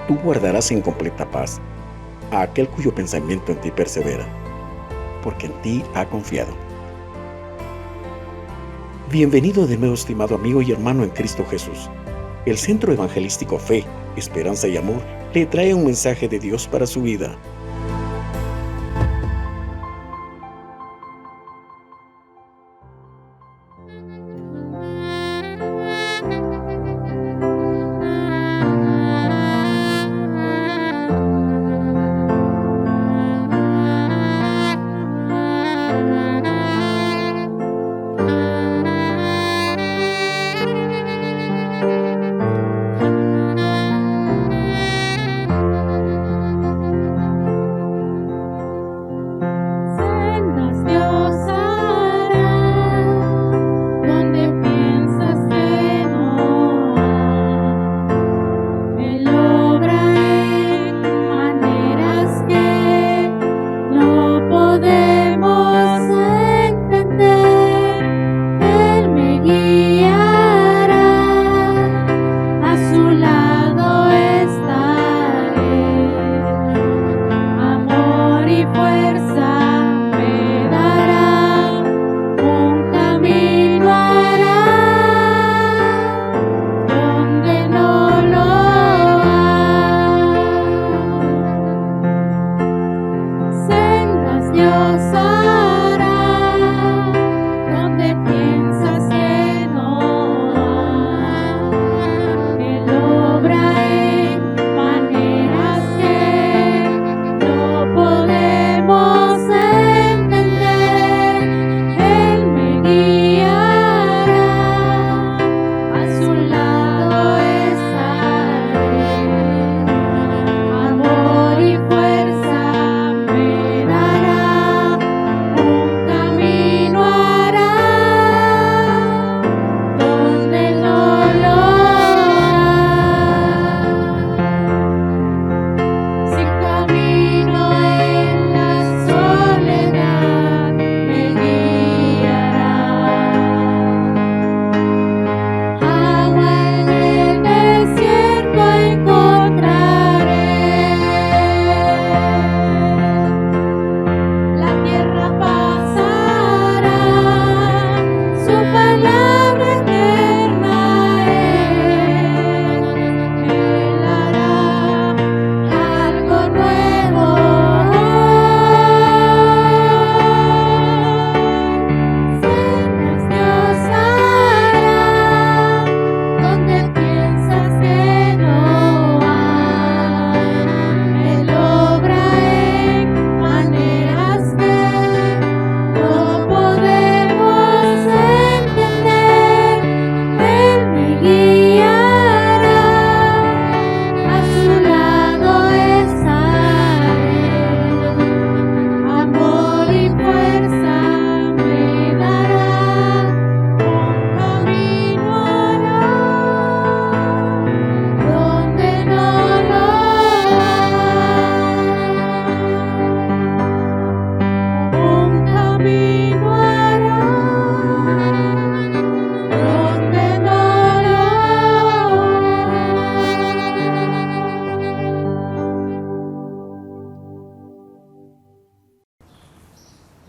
tú guardarás en completa paz a aquel cuyo pensamiento en ti persevera, porque en ti ha confiado. Bienvenido de nuevo, estimado amigo y hermano en Cristo Jesús. El Centro Evangelístico Fe, Esperanza y Amor le trae un mensaje de Dios para su vida.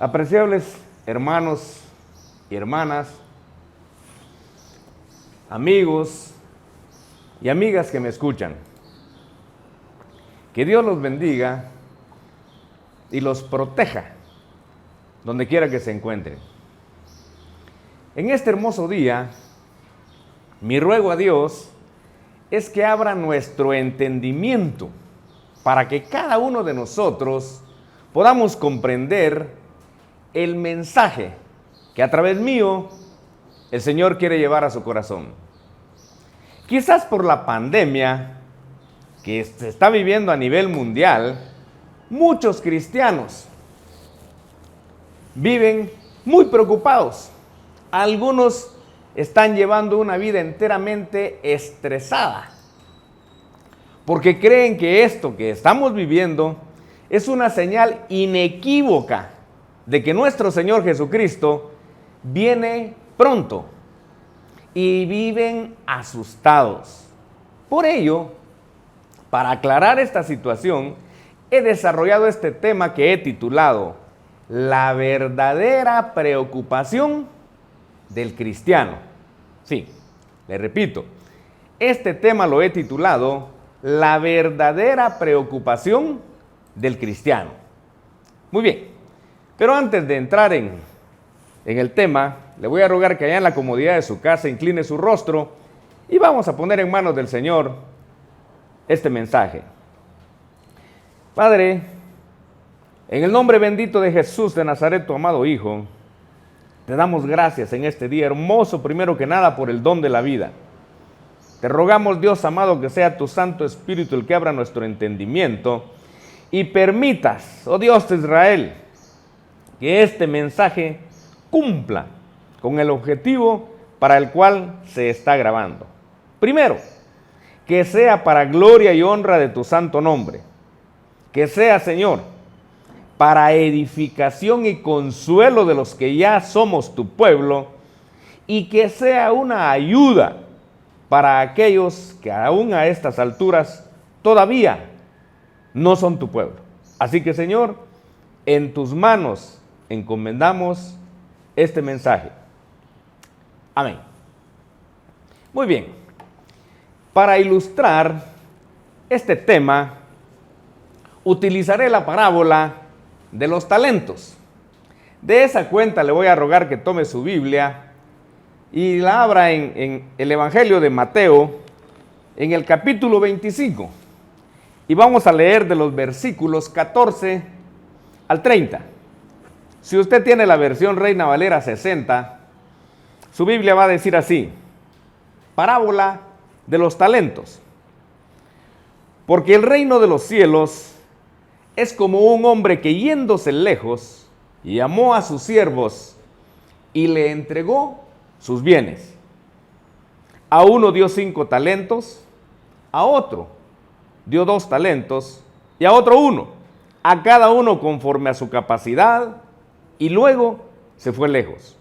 Apreciables hermanos y hermanas, amigos y amigas que me escuchan, que Dios los bendiga y los proteja donde quiera que se encuentren. En este hermoso día, mi ruego a Dios es que abra nuestro entendimiento para que cada uno de nosotros podamos comprender el mensaje que a través mío el Señor quiere llevar a su corazón. Quizás por la pandemia que se está viviendo a nivel mundial, muchos cristianos viven muy preocupados. Algunos están llevando una vida enteramente estresada, porque creen que esto que estamos viviendo es una señal inequívoca de que nuestro Señor Jesucristo viene pronto, y viven asustados. Por ello, Para aclarar esta situación, he desarrollado este tema que he titulado La verdadera preocupación del cristiano. Sí, le repito, este tema lo he titulado La verdadera preocupación del cristiano. Muy bien, pero antes de entrar en el tema, le voy a rogar que allá en la comodidad de su casa incline su rostro y vamos a poner en manos del Señor este mensaje. Padre, en el nombre bendito de Jesús de Nazaret, tu amado Hijo, te damos gracias en este día hermoso, primero que nada, por el don de la vida. Te rogamos, Dios amado, que sea tu Santo Espíritu el que abra nuestro entendimiento y permitas, oh Dios de Israel, que este mensaje cumpla con el objetivo para el cual se está grabando. Primero, que sea para gloria y honra de tu santo nombre. Que sea, Señor, para edificación y consuelo de los que ya somos tu pueblo, y que sea una ayuda para aquellos que aún a estas alturas todavía no son tu pueblo. Así que, Señor, en tus manos encomendamos este mensaje. Amén. Muy bien. Para ilustrar este tema, utilizaré la parábola de los talentos. De esa cuenta le voy a rogar que tome su Biblia y la abra en el Evangelio de Mateo, en el capítulo 25. Y vamos a leer de los versículos 14 al 30. Si usted tiene la versión Reina Valera 60, su Biblia va a decir así: parábola de los talentos. Porque el reino de los cielos es como un hombre que yéndose lejos, llamó a sus siervos y le entregó sus bienes. A uno dio 5 talentos, a otro dio 2 talentos y a otro 1, a cada uno conforme a su capacidad, y luego se fue lejos.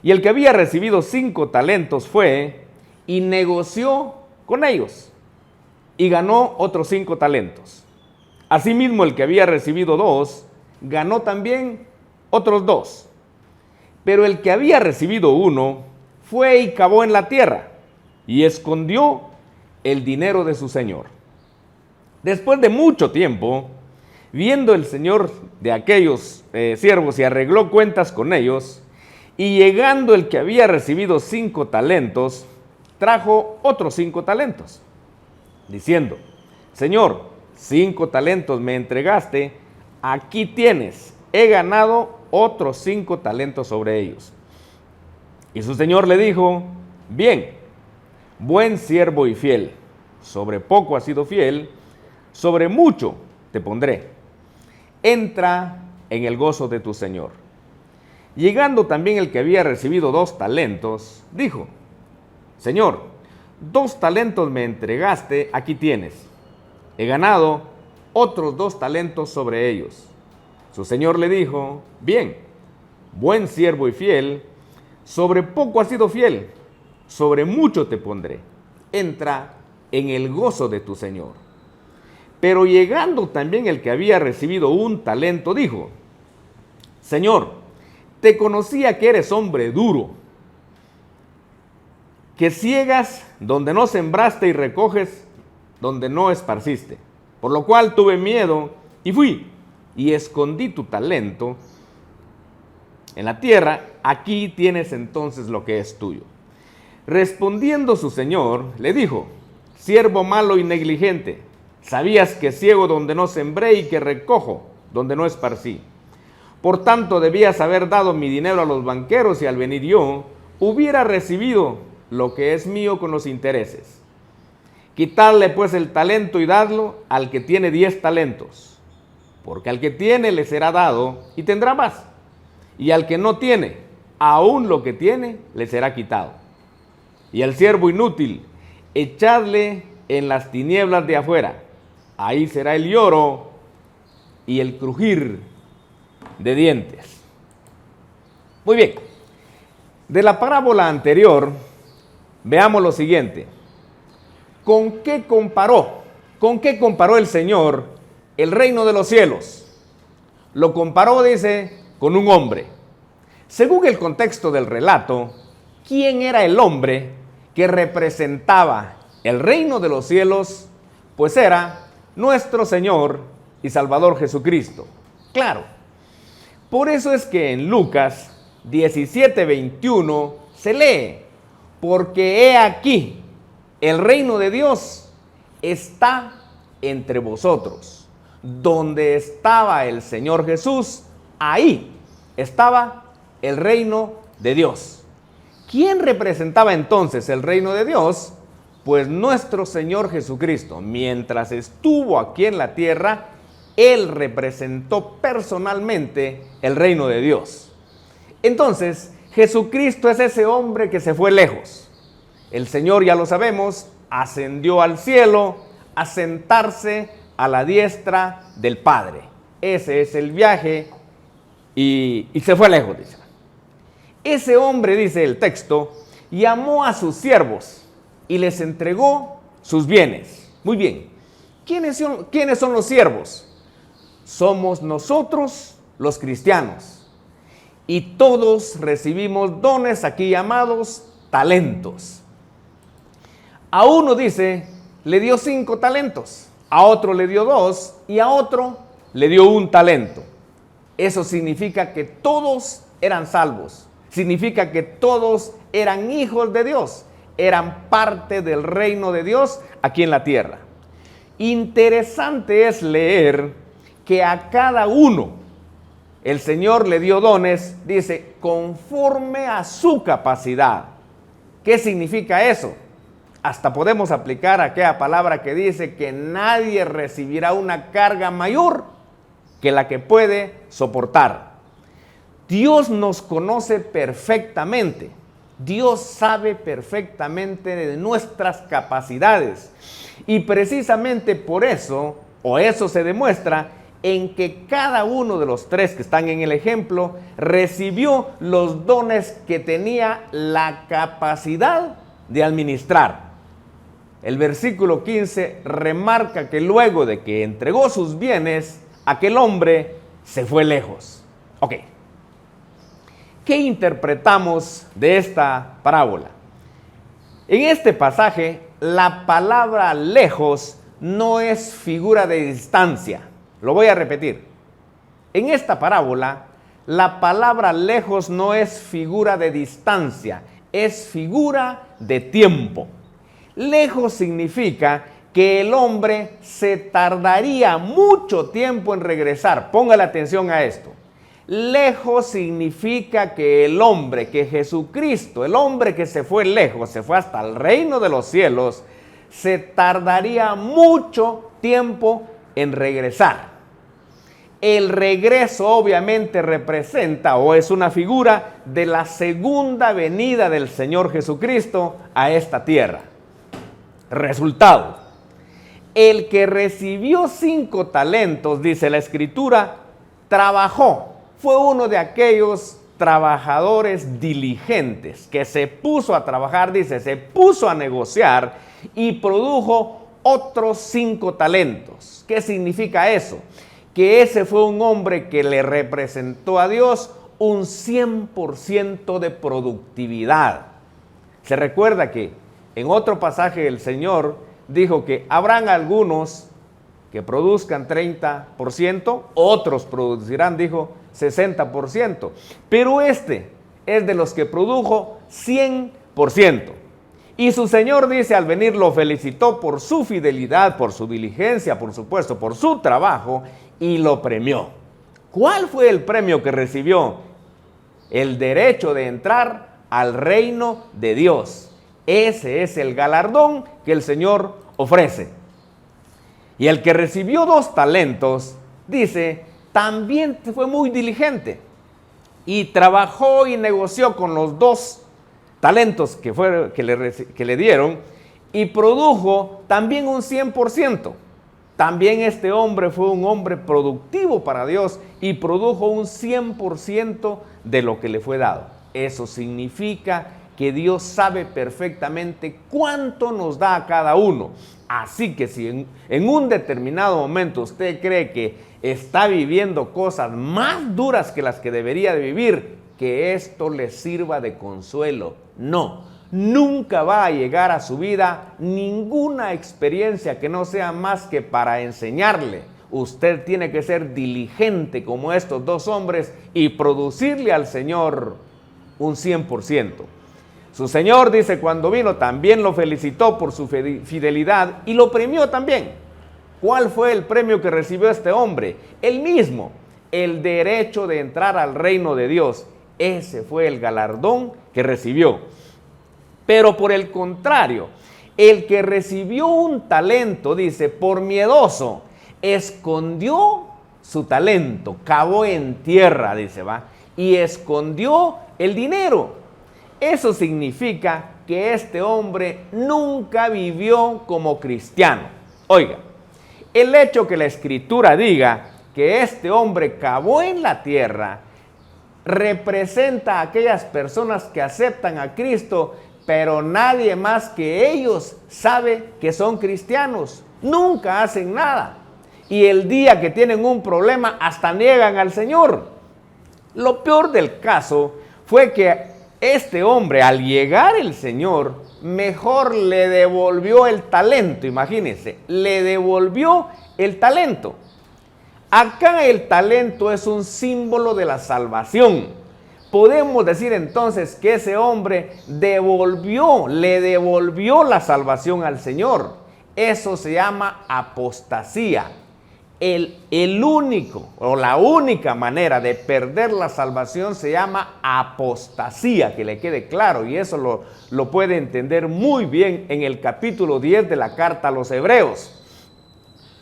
Y el que había recibido 5 talentos fue y negoció con ellos y ganó otros 5 talentos. Asimismo, el que había recibido 2, ganó también otros 2. Pero el que había recibido 1, fue y cavó en la tierra, y escondió el dinero de su señor. Después de mucho tiempo, viendo el señor de aquellos siervos y arregló cuentas con ellos, y llegando el que había recibido 5 talentos, trajo otros 5 talentos, diciendo: Señor, 5 talentos me entregaste, aquí tienes, he ganado otros 5 talentos sobre ellos. Y su señor le dijo: bien, buen siervo y fiel, sobre poco has sido fiel, sobre mucho te pondré, entra en el gozo de tu señor. Llegando también el que había recibido 2 talentos, dijo: Señor, 2 talentos me entregaste, aquí tienes, he ganado otros 2 talentos sobre ellos. Su señor le dijo: bien, buen siervo y fiel, sobre poco has sido fiel, sobre mucho te pondré, entra en el gozo de tu señor. Pero llegando también el que había recibido 1 talento, dijo: Señor, te conocía que eres hombre duro, que ciegas donde no sembraste y recoges donde no esparciste. Por lo cual tuve miedo y fui y escondí tu talento en la tierra. Aquí tienes entonces lo que es tuyo. Respondiendo su señor, le dijo: siervo malo y negligente, sabías que ciego donde no sembré y que recojo donde no esparcí. Por tanto, debías haber dado mi dinero a los banqueros y al venir yo, hubiera recibido lo que es mío con los intereses. Quitadle pues el talento y dadlo al que tiene 10 talentos, porque al que tiene le será dado y tendrá más, y al que no tiene, aún lo que tiene le será quitado. Y al siervo inútil, echadle en las tinieblas de afuera, ahí será el lloro y el crujir de dientes. Muy bien, de la parábola anterior, veamos lo siguiente. ¿Con qué comparó ¿Con qué comparó el Señor el reino de los cielos? Lo comparó, dice, con un hombre. Según el contexto del relato, ¿quién era el hombre que representaba el reino de los cielos? Pues era nuestro Señor y Salvador Jesucristo. Claro, por eso es que en Lucas 17:21 se lee: porque he aquí, el reino de Dios está entre vosotros. Donde estaba el Señor Jesús, ahí estaba el reino de Dios. ¿Quién representaba entonces el reino de Dios? Pues nuestro Señor Jesucristo. Mientras estuvo aquí en la tierra, Él representó personalmente el reino de Dios. Entonces, Jesucristo es ese hombre que se fue lejos. El Señor, ya lo sabemos, ascendió al cielo a sentarse a la diestra del Padre. Ese es el viaje y se fue lejos, dice. Ese hombre, dice el texto, llamó a sus siervos y les entregó sus bienes. Muy bien, ¿quiénes son los siervos? Somos nosotros los cristianos. Y todos recibimos dones aquí llamados talentos. A uno, dice, le dio 5 talentos, a otro le dio 2 y a otro le dio 1 talento. Eso significa que todos eran salvos. Significa que todos eran hijos de Dios, eran parte del reino de Dios aquí en la tierra. Interesante es leer que a cada uno el Señor le dio dones, dice, conforme a su capacidad. ¿Qué significa eso? Hasta podemos aplicar aquella palabra que dice que nadie recibirá una carga mayor que la que puede soportar. Dios nos conoce perfectamente. Dios sabe perfectamente de nuestras capacidades. Y precisamente por eso, o eso se demuestra, en que cada uno de los 3 que están en el ejemplo recibió los dones que tenía la capacidad de administrar. El versículo 15 remarca que luego de que entregó sus bienes, aquel hombre se fue lejos. Ok. ¿Qué interpretamos de esta parábola? En este pasaje, la palabra lejos no es figura de distancia. Lo voy a repetir. En esta parábola, la palabra lejos no es figura de distancia, es figura de tiempo. Lejos significa que el hombre se tardaría mucho tiempo en regresar. Póngale atención a esto. Lejos significa que el hombre, que Jesucristo, el hombre que se fue lejos, se fue hasta el reino de los cielos, se tardaría mucho tiempo en regresar. El regreso obviamente representa o es una figura de la segunda venida del Señor Jesucristo a esta tierra. Resultado: el que recibió 5 talentos, dice la Escritura, trabajó. Fue uno de aquellos trabajadores diligentes que se puso a trabajar, dice, se puso a negociar y produjo otros 5 talentos. ¿Qué significa eso? Que ese fue un hombre que le representó a Dios un 100% de productividad. Se recuerda que en otro pasaje el Señor dijo que habrán algunos que produzcan 30%, otros producirán, dijo, 60%. Pero este es de los que produjo 100%. Y su Señor, dice, al venir lo felicitó por su fidelidad, por su diligencia, por supuesto, por su trabajo, y lo premió. ¿Cuál fue el premio que recibió? El derecho de entrar al reino de Dios. Ese es el galardón que el Señor ofrece. Y el que recibió 2 talentos, dice, también fue muy diligente y trabajó y negoció con los 2 talentos que le dieron y produjo también un 100%. También este hombre fue un hombre productivo para Dios y produjo un 100% de lo que le fue dado. Eso significa que Dios sabe perfectamente cuánto nos da a cada uno. Así que si en un determinado momento usted cree que está viviendo cosas más duras que las que debería de vivir, que esto le sirva de consuelo. No, nunca va a llegar a su vida ninguna experiencia que no sea más que para enseñarle. Usted tiene que ser diligente como estos dos hombres y producirle al Señor un 100%. Su Señor, dice, cuando vino también lo felicitó por su fidelidad y lo premió también. ¿Cuál fue el premio que recibió este hombre? El mismo, el derecho de entrar al reino de Dios. Ese fue el galardón que recibió. Pero por el contrario, el que recibió un talento, dice, por miedoso, escondió su talento, cavó en tierra, dice, va, y escondió el dinero. Eso significa que este hombre nunca vivió como cristiano. Oiga, el hecho que la Escritura diga que este hombre cavó en la tierra representa a aquellas personas que aceptan a Cristo, pero nadie más que ellos sabe que son cristianos. Nunca hacen nada. Y el día que tienen un problema, hasta niegan al Señor. Lo peor del caso fue que este hombre, al llegar el Señor, mejor le devolvió el talento. Imagínense, le devolvió el talento. Acá el talento es un símbolo de la salvación. Podemos decir entonces que ese hombre le devolvió la salvación al Señor. Eso se llama apostasía. El único o la única manera de perder la salvación se llama apostasía, que le quede claro, y eso lo puede entender muy bien en el capítulo 10 de la carta a los Hebreos.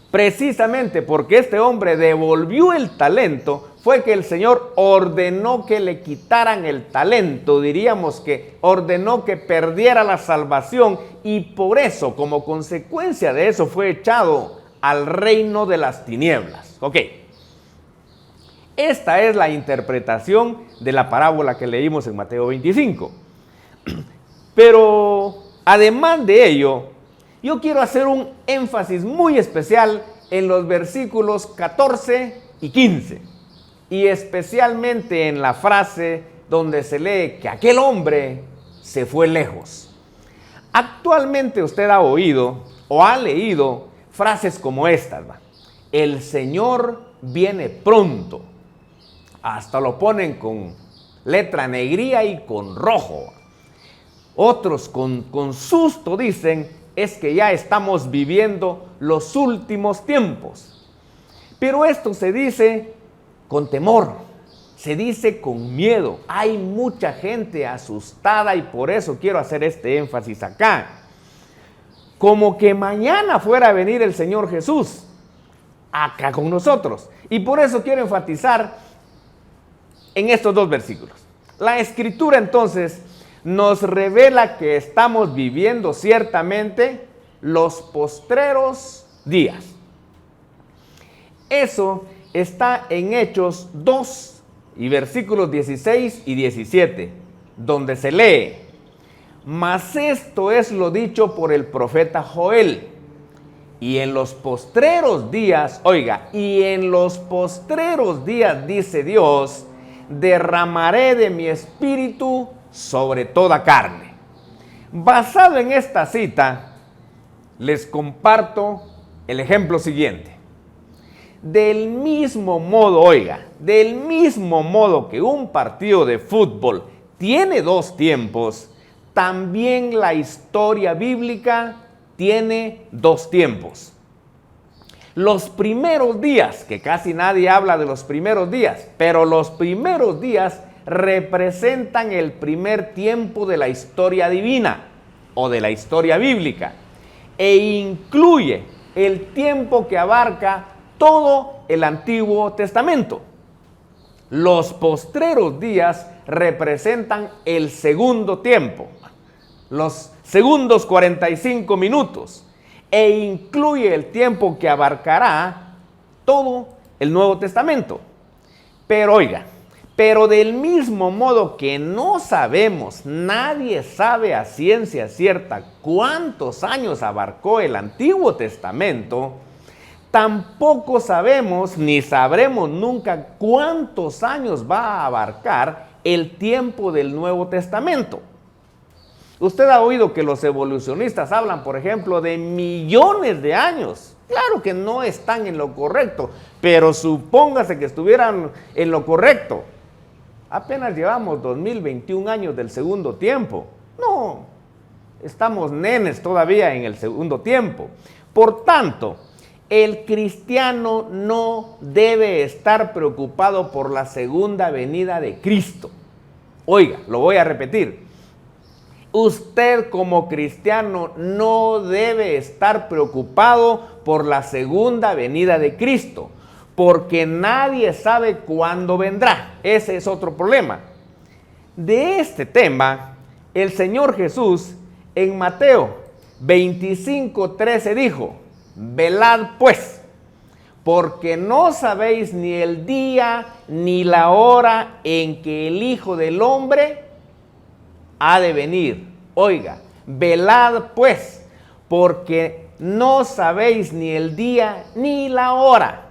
Precisamente porque este hombre devolvió el talento, fue que el Señor ordenó que le quitaran el talento, diríamos que ordenó que perdiera la salvación, y por eso, como consecuencia de eso, fue echado al reino de las tinieblas. Ok, esta es la interpretación de la parábola que leímos en Mateo 25. Pero además de ello, yo quiero hacer un énfasis muy especial en los versículos 14 y 15, y especialmente en la frase donde se lee que aquel hombre se fue lejos. Actualmente usted ha oído o ha leído frases como estas, ¿va? El Señor viene pronto. Hasta lo ponen con letra negrilla y con rojo. Otros con susto dicen, es que ya estamos viviendo los últimos tiempos. Pero esto se dice con temor, se dice con miedo. Hay mucha gente asustada y por eso quiero hacer este énfasis acá. Como que mañana fuera a venir el Señor Jesús acá con nosotros. Y por eso quiero enfatizar en estos dos versículos. La Escritura entonces nos revela que estamos viviendo ciertamente los postreros días. Eso está en Hechos 2 y versículos 16 y 17, donde se lee: mas esto es lo dicho por el profeta Joel. Y en los postreros días, oiga, y en los postreros días, dice Dios, derramaré de mi espíritu sobre toda carne. Basado en esta cita, les comparto el ejemplo siguiente. Del mismo modo, oiga, del mismo modo que un partido de fútbol tiene dos tiempos, también la historia bíblica tiene dos tiempos. Los primeros días, que casi nadie habla de los primeros días, pero los primeros días representan el primer tiempo de la historia divina o de la historia bíblica, e incluye el tiempo que abarca todo el Antiguo Testamento. Los postreros días representan el segundo tiempo, los segundos 45 minutos, e incluye el tiempo que abarcará todo el Nuevo Testamento. Pero oiga, Pero del mismo modo que no sabemos, nadie sabe a ciencia cierta cuántos años abarcó el Antiguo Testamento, tampoco sabemos ni sabremos nunca cuántos años va a abarcar el tiempo del Nuevo Testamento. Usted ha oído que los evolucionistas hablan, por ejemplo, de millones de años. Claro que no están en lo correcto, pero supóngase que estuvieran en lo correcto. Apenas llevamos 2021 años del segundo tiempo. No, estamos nenes todavía en el segundo tiempo. Por tanto, el cristiano no debe estar preocupado por la segunda venida de Cristo. Oiga, lo voy a repetir. Usted como cristiano no debe estar preocupado por la segunda venida de Cristo, porque nadie sabe cuándo vendrá. Ese es otro problema. De este tema, el Señor Jesús en Mateo 25:13 dijo: velad pues, porque no sabéis ni el día ni la hora en que el Hijo del Hombre ha de venir. Oiga, velad pues, porque no sabéis ni el día ni la hora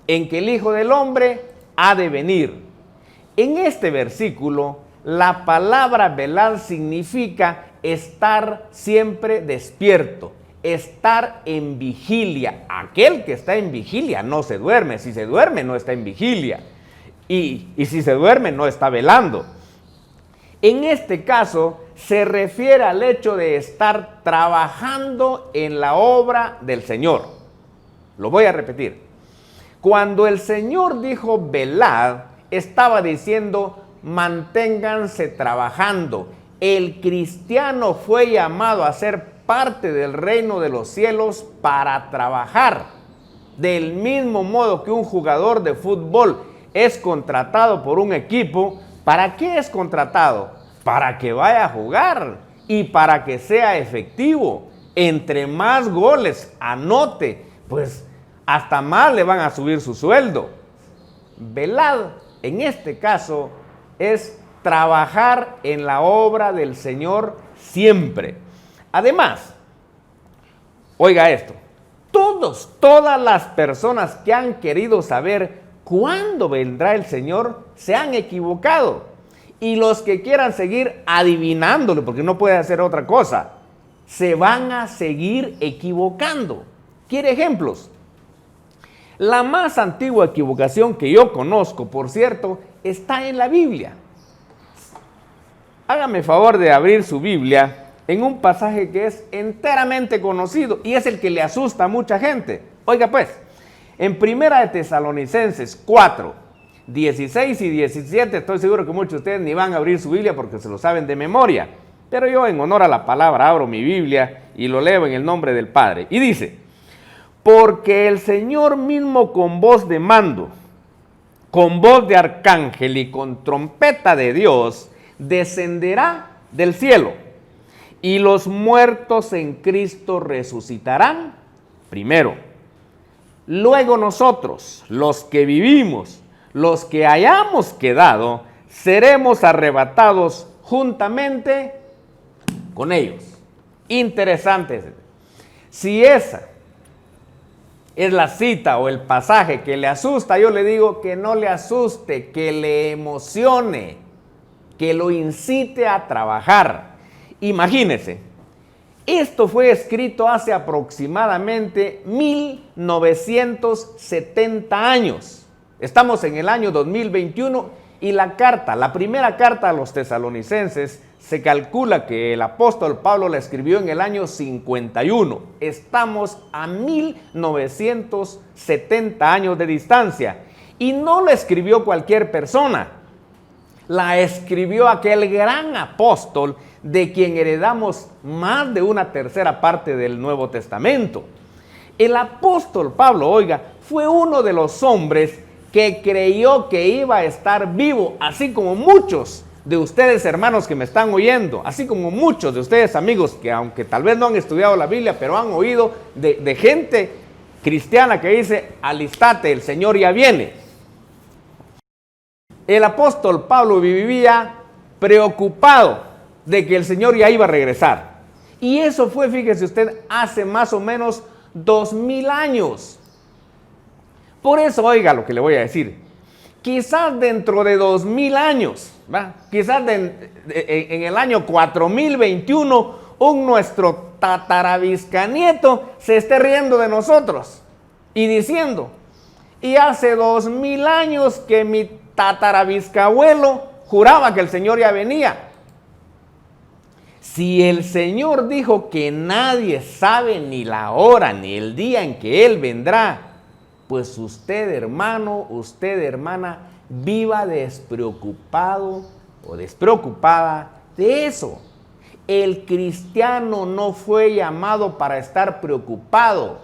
en que el Hijo del Hombre ha de venir. En este versículo, la palabra velad significa estar siempre despierto, estar en vigilia. Aquel que está en vigilia no se duerme. Si se duerme, no está en vigilia. Y si se duerme, no está velando. En este caso, se refiere al hecho de estar trabajando en la obra del Señor. Lo voy a repetir. Cuando el Señor dijo velad, estaba diciendo manténganse trabajando. El cristiano fue llamado a ser parte del reino de los cielos para trabajar. Del mismo modo que un jugador de fútbol es contratado por un equipo, ¿para qué es contratado? Para que vaya a jugar y para que sea efectivo. Entre más goles anote, pues hasta más le van a subir su sueldo. Velad, en este caso, es trabajar en la obra del Señor siempre. Además, oiga esto, todas las personas que han querido saber cuándo vendrá el Señor se han equivocado. Y los que quieran seguir adivinándolo, porque no puede hacer otra cosa, se van a seguir equivocando. ¿Quiere ejemplos? La más antigua equivocación que yo conozco, por cierto, está en la Biblia. Hágame favor de abrir su Biblia en un pasaje que es enteramente conocido y es el que le asusta a mucha gente. Oiga pues, en 1 de Tesalonicenses 4, 16 y 17, estoy seguro que muchos de ustedes ni van a abrir su Biblia porque se lo saben de memoria. Pero yo, en honor a la palabra, abro mi Biblia y lo leo en el nombre del Padre. Y dice: porque el Señor mismo con voz de mando, con voz de arcángel y con trompeta de Dios, descenderá del cielo, y los muertos en Cristo resucitarán primero. Luego nosotros, los que vivimos, los que hayamos quedado, seremos arrebatados juntamente con ellos. Interesante. Si esa es la cita o el pasaje que le asusta, yo le digo que no le asuste, que le emocione, que lo incite a trabajar. Imagínese, esto fue escrito hace aproximadamente 1970 años. Estamos en el año 2021 y la primera carta a los tesalonicenses, se calcula que el apóstol Pablo la escribió en el año 51. Estamos a 1970 años de distancia. Y no la escribió cualquier persona. La escribió aquel gran apóstol de quien heredamos más de una tercera parte del Nuevo Testamento. El apóstol Pablo, oiga, fue uno de los hombres que creyó que iba a estar vivo, así como muchos de ustedes, hermanos, que me están oyendo, así como muchos de ustedes, amigos, que aunque tal vez no han estudiado la Biblia, pero han oído de gente cristiana que dice: alistate, el Señor ya viene. el apóstol Pablo vivía preocupado de que el Señor ya iba a regresar. Y eso fue, fíjese usted, hace más o menos 2000 años. Por eso, oiga lo que le voy a decir. Quizás dentro de 2000 años, ¿va? Quizás en el año 4021, nuestro tataraviscanieto se esté riendo de nosotros y diciendo, y hace 2000 años que mi tataraviscabuelo juraba que el Señor ya venía. Si el Señor dijo que nadie sabe ni la hora ni el día en que Él vendrá, pues usted, hermano, usted, hermana, viva despreocupado o despreocupada de eso. El cristiano no fue llamado para estar preocupado.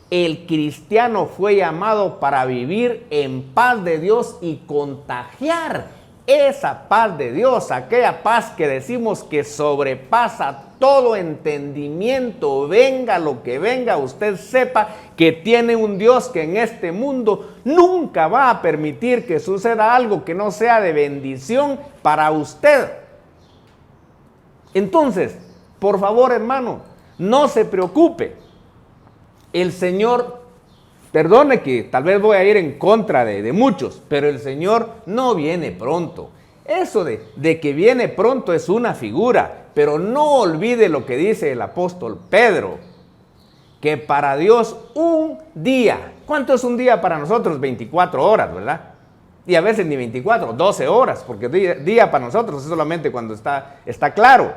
El cristiano fue llamado para vivir en paz de Dios y contagiar esa paz de Dios, aquella paz que decimos que sobrepasa todo entendimiento. Venga lo que venga, usted sepa que tiene un Dios que en este mundo nunca va a permitir que suceda algo que no sea de bendición para usted. Entonces, por favor, hermano, no se preocupe. El Señor, perdone que tal vez voy a ir en contra de muchos, pero el Señor no viene pronto. Eso de que viene pronto es una figura, pero no olvide lo que dice el apóstol Pedro, que para Dios un día, ¿cuánto es un día para nosotros? 24 horas, ¿verdad? Y a veces ni 24, 12 horas, porque día para nosotros es solamente cuando está claro.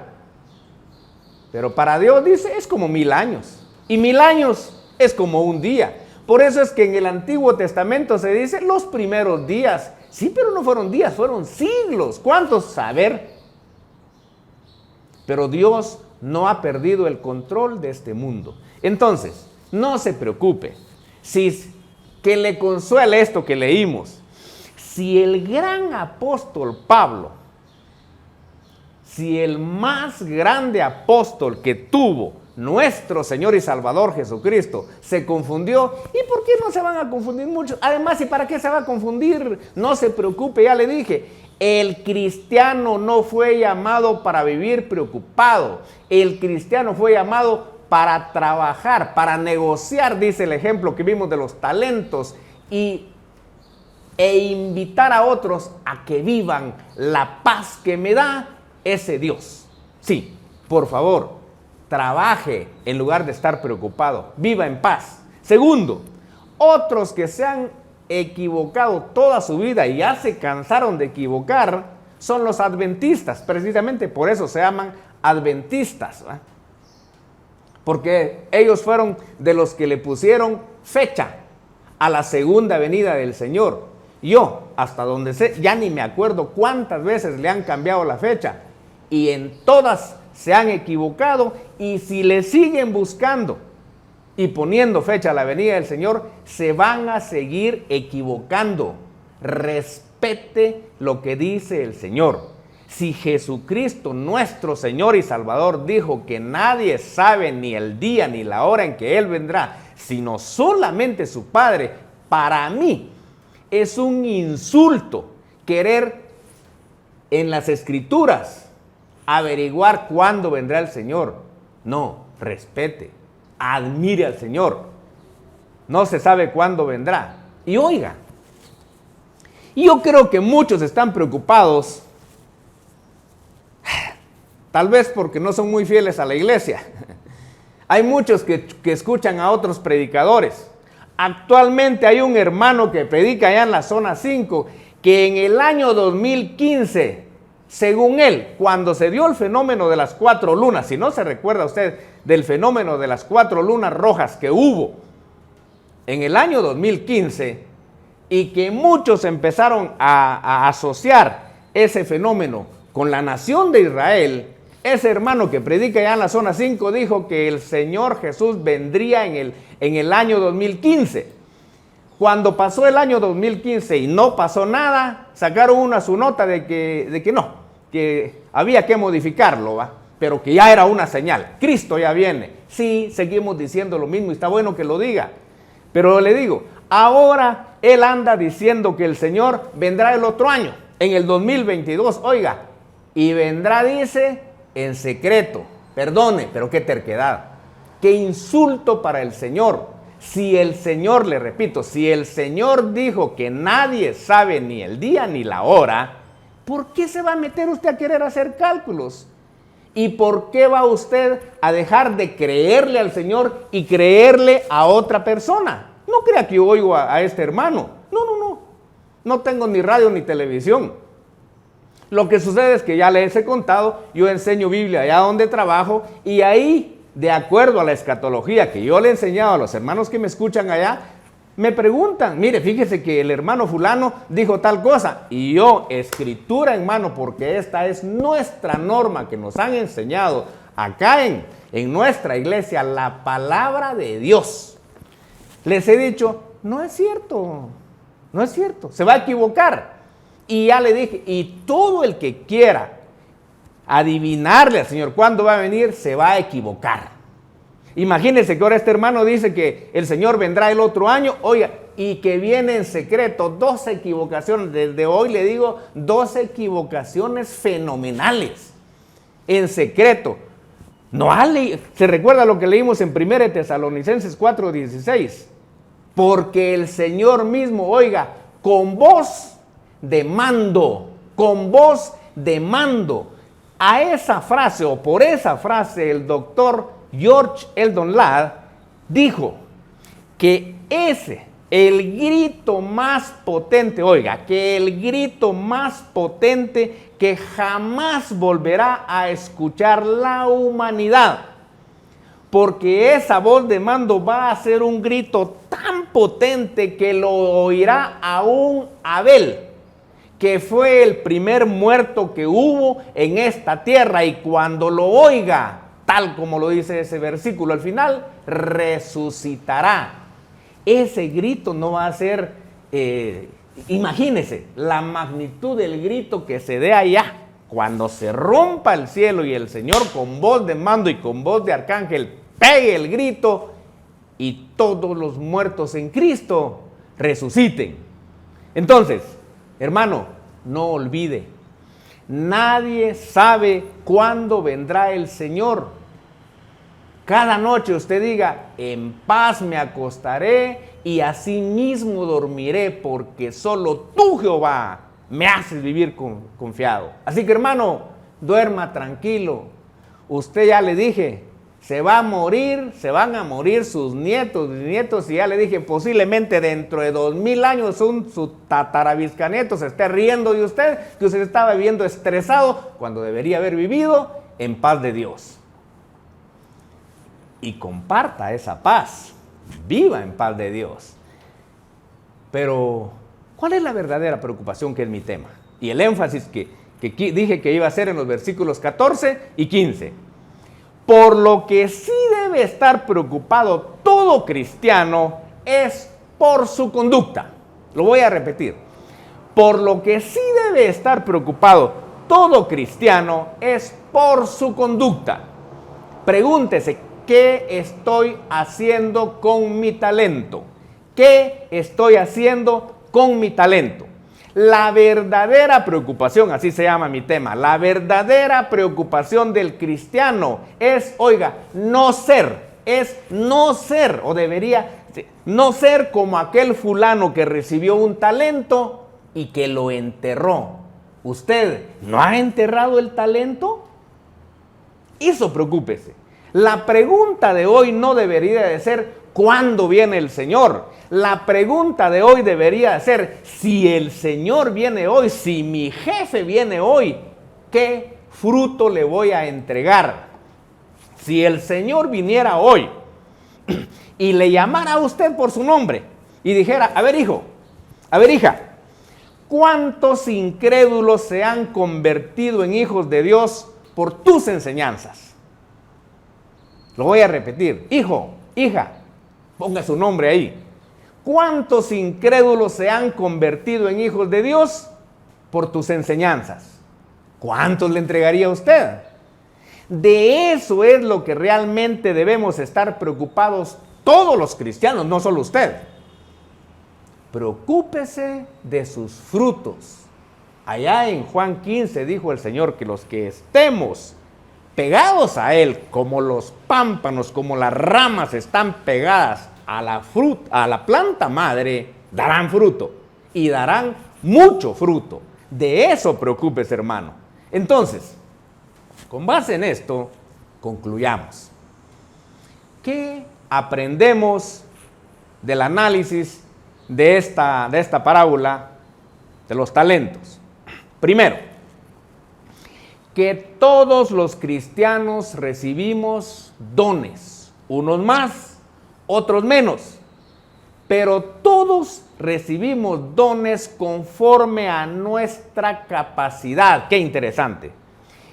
Pero para Dios, dice, es como 1000 años. Y 1000 años es como un día. Por eso es que en el Antiguo Testamento se dice los primeros días. Sí, pero no fueron días, fueron siglos. ¿Cuántos? Saber. Pero Dios no ha perdido el control de este mundo. Entonces, no se preocupe. Que le consuele esto que leímos. Si el gran apóstol Pablo, si el más grande apóstol que tuvo nuestro Señor y Salvador Jesucristo se confundió, ¿y por qué no se van a confundir muchos? Además, ¿y para qué se va a confundir? No se preocupe, ya le dije, el cristiano no fue llamado para vivir preocupado, el cristiano fue llamado para trabajar, para negociar, dice el ejemplo que vimos de los talentos, e invitar a otros a que vivan la paz que me da ese Dios. Sí, por favor, trabaje en lugar de estar preocupado, viva en paz. Segundo, otros que se han equivocado toda su vida y ya se cansaron de equivocar son los adventistas. Precisamente por eso se llaman adventistas, ¿verdad? Porque ellos fueron de los que le pusieron fecha a la segunda venida del Señor. Yo, hasta donde sé, ya ni me acuerdo cuántas veces le han cambiado la fecha, y en todas se han equivocado, y si le siguen buscando y poniendo fecha a la venida del Señor, se van a seguir equivocando. Respete lo que dice el Señor. Si Jesucristo, nuestro Señor y Salvador, dijo que nadie sabe ni el día ni la hora en que Él vendrá, sino solamente su Padre, para mí es un insulto querer en las Escrituras averiguar cuándo vendrá el Señor. No, respete, admire al Señor. No se sabe cuándo vendrá. Y oiga, yo creo que muchos están preocupados, tal vez porque no son muy fieles a la iglesia. Hay muchos que escuchan a otros predicadores. Actualmente hay un hermano que predica allá en la zona 5, que en el año 2015, según él, cuando se dio el fenómeno de las 4 lunas, si no se recuerda usted del fenómeno de las 4 lunas rojas que hubo en el año 2015, y que muchos empezaron a asociar ese fenómeno con la nación de Israel, ese hermano que predica allá en la zona 5 dijo que el Señor Jesús vendría en el año 2015. Cuando pasó el año 2015 y no pasó nada, sacaron su nota de que no, que había que modificarlo, ¿va? Pero que ya era una señal. Cristo ya viene. Sí, seguimos diciendo lo mismo y está bueno que lo diga. Pero le digo, ahora él anda diciendo que el Señor vendrá el otro año, en el 2022, oiga, y vendrá, dice, en secreto. Perdone, pero qué terquedad, qué insulto para el Señor. Si el Señor, le repito, si el Señor dijo que nadie sabe ni el día ni la hora, ¿por qué se va a meter usted a querer hacer cálculos? ¿Y por qué va usted a dejar de creerle al Señor y creerle a otra persona? No crea que yo oigo a este hermano. No tengo ni radio ni televisión. Lo que sucede es que ya les he contado, yo enseño Biblia allá donde trabajo y ahí, de acuerdo a la escatología que yo le he enseñado a los hermanos que me escuchan allá, me preguntan, mire, fíjese que el hermano fulano dijo tal cosa, y yo, escritura en mano, porque esta es nuestra norma que nos han enseñado acá en nuestra iglesia, la palabra de Dios. Les he dicho, no es cierto, se va a equivocar. Y ya le dije, y todo el que quiera adivinarle al Señor cuándo va a venir, se va a equivocar. Imagínense que ahora este hermano dice que el Señor vendrá el otro año, oiga, y que viene en secreto, 12 equivocaciones, desde hoy le digo, 12 equivocaciones fenomenales, en secreto. ¿Se recuerda lo que leímos en 1 Tesalonicenses 4:16? Porque el Señor mismo, oiga, con voz de mando, a esa frase o por esa frase el doctor George Eldon Ladd dijo que el grito más potente, oiga, que el grito más potente que jamás volverá a escuchar la humanidad, porque esa voz de mando va a ser un grito tan potente que lo oirá aún Abel, que fue el primer muerto que hubo en esta tierra, y cuando lo oiga, tal como lo dice ese versículo al final, resucitará. Ese grito no va a ser, imagínese la magnitud del grito que se dé allá, cuando se rompa el cielo y el Señor con voz de mando y con voz de arcángel pegue el grito y todos los muertos en Cristo resuciten. Entonces, hermano, no olvide, nadie sabe cuándo vendrá el Señor. Cada noche usted diga, en paz me acostaré y así mismo dormiré, porque solo tú, Jehová, me haces vivir confiado. Así que, hermano, duerma tranquilo. Usted, ya le dije, se van a morir sus nietos, bisnietos, y ya le dije, posiblemente dentro de 2000 años su tatarabiscanieto se esté riendo de usted, que usted estaba viviendo estresado cuando debería haber vivido en paz de Dios. Y comparta esa paz, viva en paz de Dios. Pero, ¿cuál es la verdadera preocupación, que es mi tema? Y el énfasis que dije que iba a hacer en los versículos 14 y 15. Por lo que sí debe estar preocupado todo cristiano es por su conducta. Lo voy a repetir. Por lo que sí debe estar preocupado todo cristiano es por su conducta. Pregúntese, ¿qué estoy haciendo con mi talento? ¿Qué estoy haciendo con mi talento? La verdadera preocupación, así se llama mi tema, la verdadera preocupación del cristiano es, oiga, no ser, o debería no ser como aquel fulano que recibió un talento y que lo enterró. ¿Usted no ha enterrado el talento? Eso preocúpese. La pregunta de hoy no debería de ser ¿cuándo viene el Señor? La pregunta de hoy debería ser, si el Señor viene hoy, si mi jefe viene hoy, ¿qué fruto le voy a entregar? Si el Señor viniera hoy y le llamara a usted por su nombre y dijera, a ver hijo, a ver hija, ¿cuántos incrédulos se han convertido en hijos de Dios por tus enseñanzas? Lo voy a repetir, hijo, hija, ponga su nombre ahí. ¿Cuántos incrédulos se han convertido en hijos de Dios por tus enseñanzas? ¿Cuántos le entregaría a usted? De eso es lo que realmente debemos estar preocupados todos los cristianos, no solo usted. Preocúpese de sus frutos. Allá en Juan 15 dijo el Señor que los que estemos pegados a Él, como los pámpanos, como las ramas están pegadas a la planta madre, darán fruto y darán mucho fruto. De eso preocúpese, hermano. Entonces, con base en esto, concluyamos. ¿Qué aprendemos del análisis de esta parábola de los talentos? Primero, que todos los cristianos recibimos dones, unos más, otros menos, pero todos recibimos dones conforme a nuestra capacidad. Qué interesante.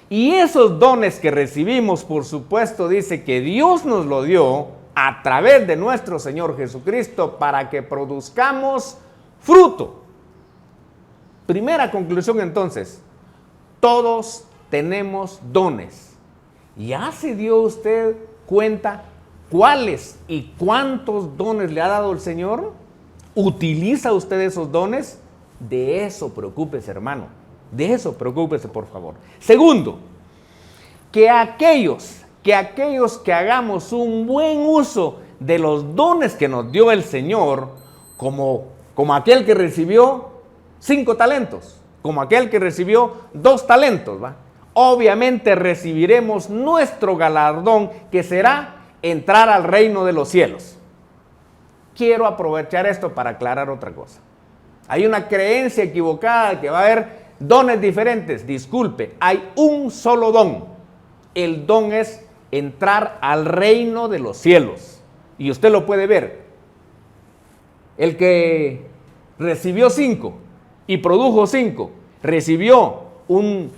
Y esos dones que recibimos, por supuesto, dice que Dios nos lo dio a través de nuestro Señor Jesucristo para que produzcamos fruto. Primera conclusión entonces, todos tenemos dones. ¿Ya se dio usted cuenta cuáles y cuántos dones le ha dado el Señor? ¿Utiliza usted esos dones? De eso preocúpese, hermano. De eso preocúpese, por favor. Segundo, que aquellos que hagamos un buen uso de los dones que nos dio el Señor, como aquel que recibió 5 talentos, como aquel que recibió 2 talentos, ¿va? Obviamente recibiremos nuestro galardón, que será entrar al reino de los cielos. Quiero aprovechar esto para aclarar otra cosa. Hay una creencia equivocada de que va a haber dones diferentes. Disculpe, hay un solo don. El don es entrar al reino de los cielos. Y usted lo puede ver. El que recibió 5 y produjo 5, recibió un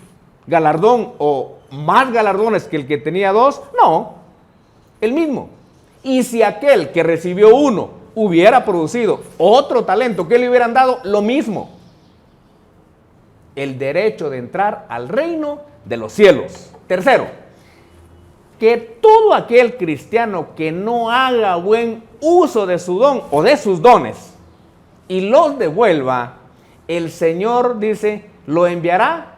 galardón o más galardones que el que tenía 2, no, el mismo. Y si aquel que recibió 1 hubiera producido otro talento que le hubieran dado, lo mismo. El derecho de entrar al reino de los cielos. Tercero, que todo aquel cristiano que no haga buen uso de su don o de sus dones y los devuelva, el Señor dice, lo enviará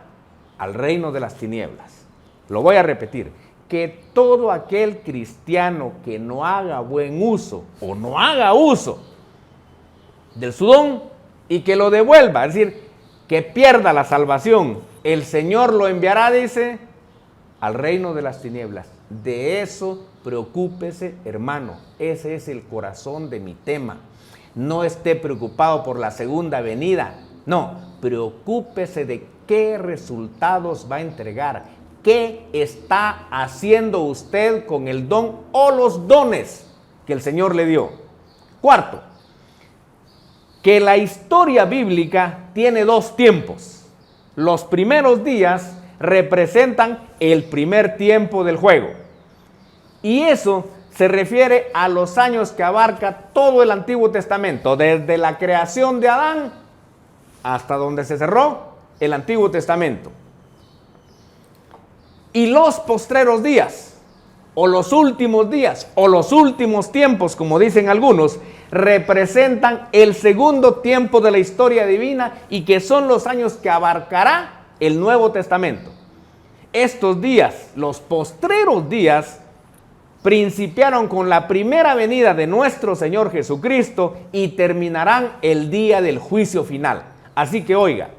al reino de las tinieblas. Lo voy a repetir, que todo aquel cristiano que no haga buen uso o no haga uso de su don y que lo devuelva, es decir, que pierda la salvación, el Señor lo enviará, dice, al reino de las tinieblas. De eso preocúpese, hermano. Ese es el corazón de mi tema. No esté preocupado por la segunda venida. No, preocúpese de qué resultados va a entregar. ¿Qué está haciendo usted con el don o los dones que el Señor le dio? Cuarto, que la historia bíblica tiene 2 tiempos. Los primeros días representan el primer tiempo del juego. Y eso se refiere a los años que abarca todo el Antiguo Testamento, desde la creación de Adán hasta donde se cerró el Antiguo Testamento. Y los postreros días, o los últimos días, o los últimos tiempos, como dicen algunos, representan el segundo tiempo de la historia divina y que son los años que abarcará el Nuevo Testamento. Estos días, los postreros días, principiaron con la primera venida de nuestro Señor Jesucristo y terminarán el día del juicio final. Así que oiga,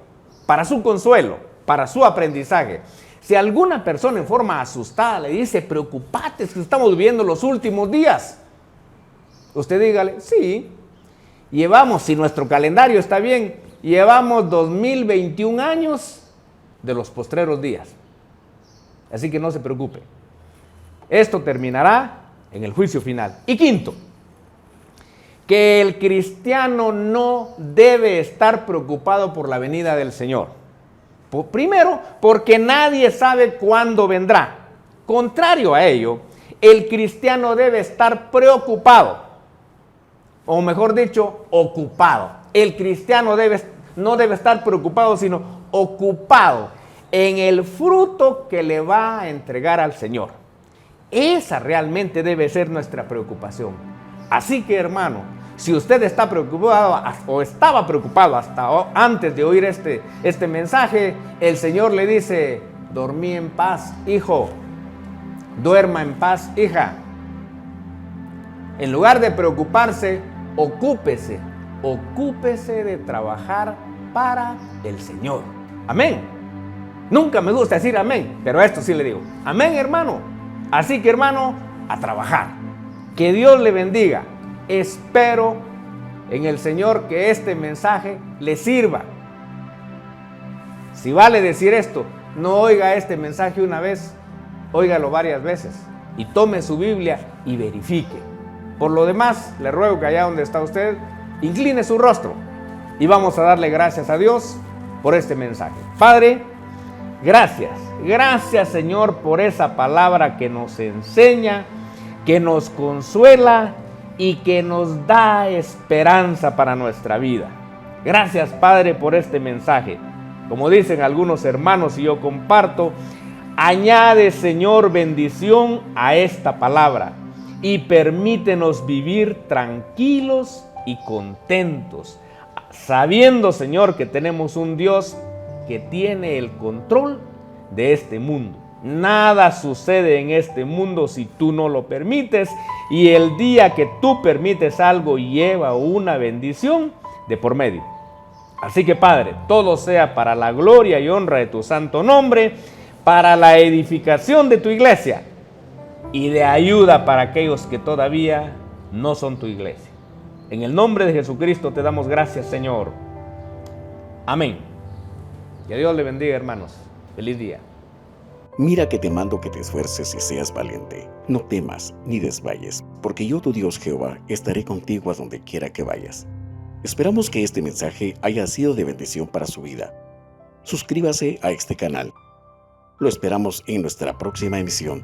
para su consuelo, para su aprendizaje, si alguna persona en forma asustada le dice, preocupate, es que estamos viviendo los últimos días, usted dígale, sí, llevamos, si nuestro calendario está bien, llevamos 2021 años de los postreros días. Así que no se preocupe. Esto terminará en el juicio final. Y quinto, que el cristiano no debe estar preocupado por la venida del Señor. Primero, porque nadie sabe cuándo vendrá. Contrario a ello, el cristiano debe estar preocupado, o mejor dicho, ocupado. El cristiano no debe estar preocupado, sino ocupado en el fruto que le va a entregar al Señor. Esa realmente debe ser nuestra preocupación. Así que, hermano, Si usted está preocupado o estaba preocupado hasta antes de oír este mensaje, el Señor le dice: dormí en paz, hijo. Duerma en paz, hija. En lugar de preocuparse, ocúpese de trabajar para el Señor. Amén. Nunca me gusta decir amén, pero a esto sí le digo amén, hermano. Así que, hermano, a trabajar. Que Dios le bendiga. Espero en el Señor que este mensaje le sirva. Si vale decir esto, no oiga este mensaje una vez, óigalo varias veces y tome su Biblia y verifique. Por lo demás, le ruego que allá donde está usted, incline su rostro y vamos a darle gracias a Dios por este mensaje. Padre, gracias Señor por esa palabra que nos enseña, que nos consuela y que nos da esperanza para nuestra vida. Gracias, Padre, por este mensaje. Como dicen algunos hermanos y yo comparto, añade, Señor, bendición a esta palabra y permítenos vivir tranquilos y contentos, sabiendo, Señor, que tenemos un Dios que tiene el control de este mundo. Nada sucede en este mundo si tú no lo permites, y el día que tú permites algo lleva una bendición de por medio. Así que, Padre, todo sea para la gloria y honra de tu santo nombre, para la edificación de tu iglesia y de ayuda para aquellos que todavía no son tu iglesia. En el nombre de Jesucristo te damos gracias, Señor. Amén. Que Dios le bendiga, hermanos. Feliz día. Mira que te mando que te esfuerces y seas valiente. No temas ni desmayes, porque yo, tu Dios Jehová, estaré contigo a donde quiera que vayas. Esperamos que este mensaje haya sido de bendición para su vida. Suscríbase a este canal. Lo esperamos en nuestra próxima emisión.